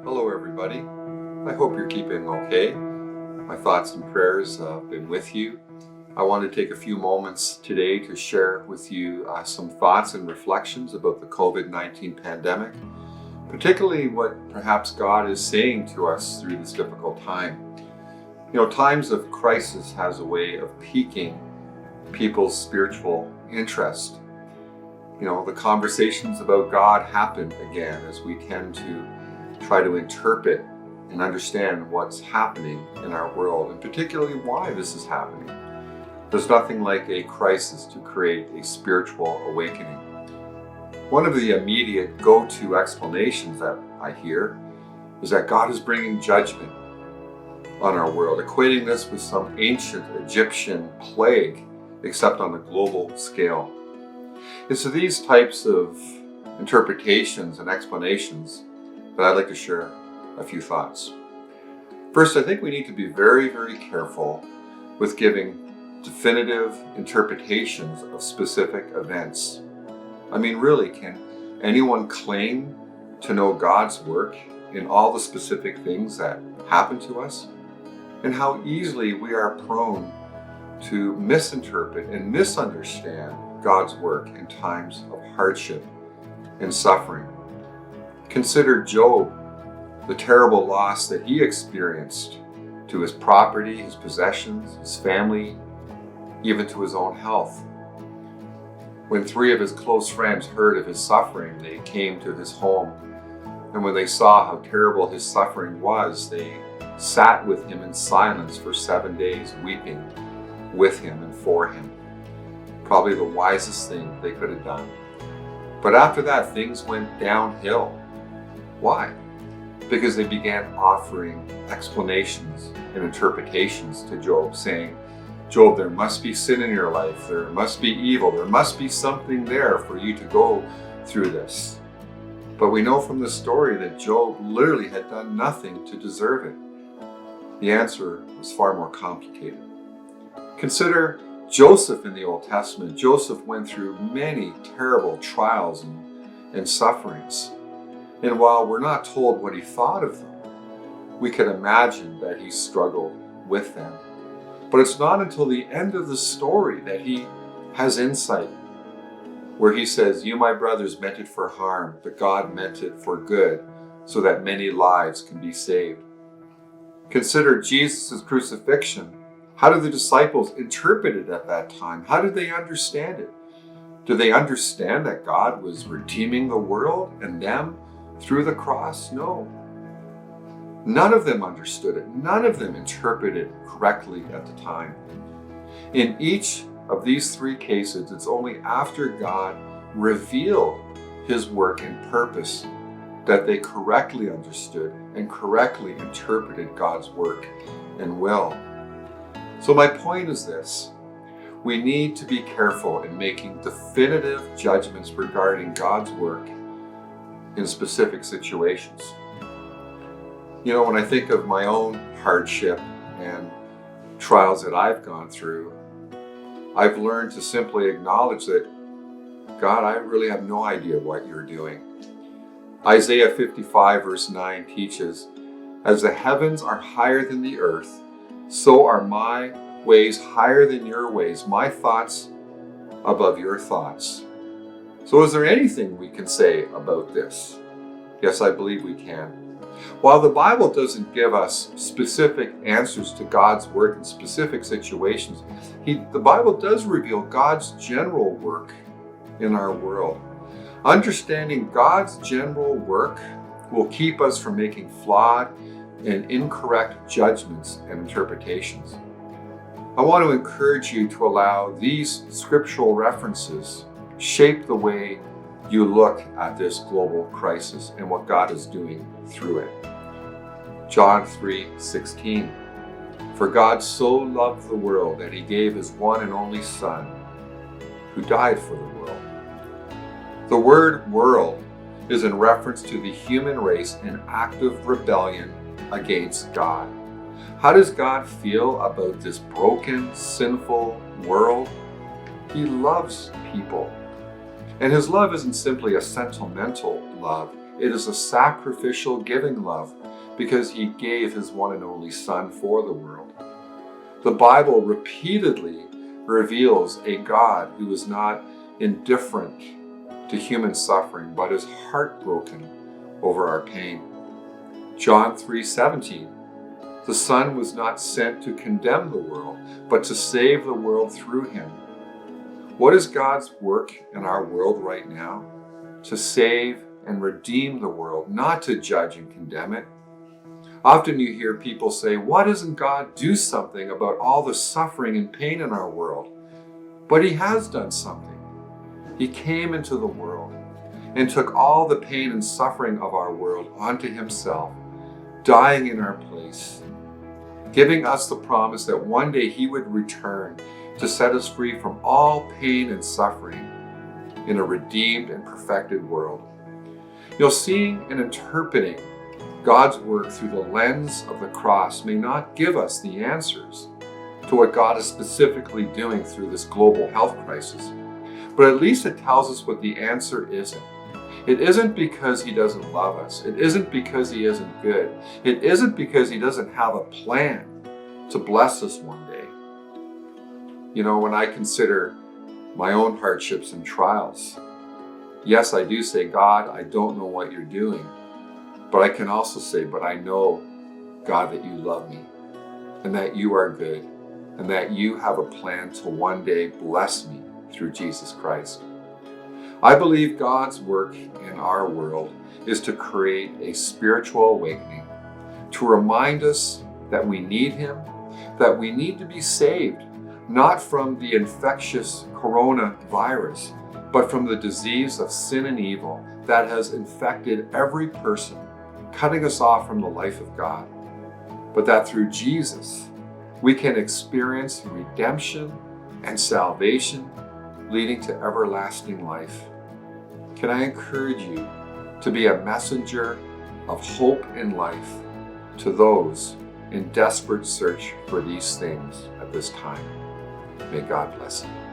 Hello, everybody. I hope you're keeping okay. My thoughts and prayers have been with you. I want to take a few moments today to share with you some thoughts and reflections about the COVID-19 pandemic, particularly what perhaps God is saying to us through this difficult time. Times of crisis has a way of piquing people's spiritual interest. The conversations about God happen again as we tend to try to interpret and understand what's happening in our world, and particularly why this is happening. There's nothing like a crisis to create a spiritual awakening. One of the immediate go-to explanations that I hear is that God is bringing judgment on our world, equating this with some ancient Egyptian plague, except on a global scale. It's these types of interpretations and explanations that I'd like to share a few thoughts. First, I think we need to be very, very careful with giving definitive interpretations of specific events. I mean, really, can anyone claim to know God's work in all the specific things that happen to us? And how easily we are prone to misinterpret and misunderstand God's work in times of hardship and suffering. Consider Job, the terrible loss that he experienced to his property, his possessions, his family, even to his own health. When 3 of his close friends heard of his suffering, they came to his home. And when they saw how terrible his suffering was, they sat with him in silence for 7 days, weeping with him and for him. Probably the wisest thing they could have done. But after that, things went downhill. Why? Because they began offering explanations and interpretations to Job, saying, Job, there must be sin in your life. There must be evil. There must be something there for you to go through this. But we know from the story that Job literally had done nothing to deserve it. The answer was far more complicated. Consider Joseph in the Old Testament. Joseph went through many terrible trials and sufferings. And while we're not told what he thought of them, we can imagine that he struggled with them. But it's not until the end of the story that he has insight, where he says, you, my brothers, meant it for harm, but God meant it for good, so that many lives can be saved. Consider Jesus' crucifixion. How did the disciples interpret it at that time? How did they understand it? Did they understand that God was redeeming the world and them through the cross? No. None of them understood it. None of them interpreted it correctly at the time. In each of these 3 cases, it's only after God revealed his work and purpose that they correctly understood and correctly interpreted God's work and will. So my point is this: we need to be careful in making definitive judgments regarding God's work in specific situations. When I think of my own hardship and trials that I've gone through, I've learned to simply acknowledge that, God, I really have no idea what you're doing. Isaiah 55 verse 9 teaches, as the heavens are higher than the earth, so are my ways higher than your ways, my thoughts above your thoughts. So is there anything we can say about this? Yes, I believe we can. While the Bible doesn't give us specific answers to God's work in specific situations, the Bible does reveal God's general work in our world. Understanding God's general work will keep us from making flawed and incorrect judgments and interpretations. I want to encourage you to allow these scriptural references shape the way you look at this global crisis and what God is doing through it. John 3:16. For God so loved the world that he gave his one and only Son, who died for the world. The word world is in reference to the human race in active rebellion against God. How does God feel about this broken, sinful world? He loves people. And his love isn't simply a sentimental love. It is a sacrificial giving love because he gave his one and only Son for the world. The Bible repeatedly reveals a God who is not indifferent to human suffering, but is heartbroken over our pain. John 3:17, the Son was not sent to condemn the world, but to save the world through him. What is God's work in our world right now? To save and redeem the world, not to judge and condemn it. Often you hear people say, why doesn't God do something about all the suffering and pain in our world? But he has done something. He came into the world and took all the pain and suffering of our world onto himself, dying in our place, giving us the promise that one day he would return to set us free from all pain and suffering in a redeemed and perfected world. Seeing and interpreting God's work through the lens of the cross may not give us the answers to what God is specifically doing through this global health crisis, but at least it tells us what the answer isn't. It isn't because he doesn't love us. It isn't because he isn't good. It isn't because he doesn't have a plan to bless us one day. When I consider my own hardships and trials, yes, I do say, God, I don't know what you're doing. But I can also say, but I know, God, that you love me and that you are good and that you have a plan to one day bless me through Jesus Christ. I believe God's work in our world is to create a spiritual awakening, to remind us that we need him, that we need to be saved, not from the infectious coronavirus, but from the disease of sin and evil that has infected every person, cutting us off from the life of God. But that through Jesus, we can experience redemption and salvation, leading to everlasting life. Can I encourage you to be a messenger of hope and life to those in desperate search for these things at this time? May God bless you.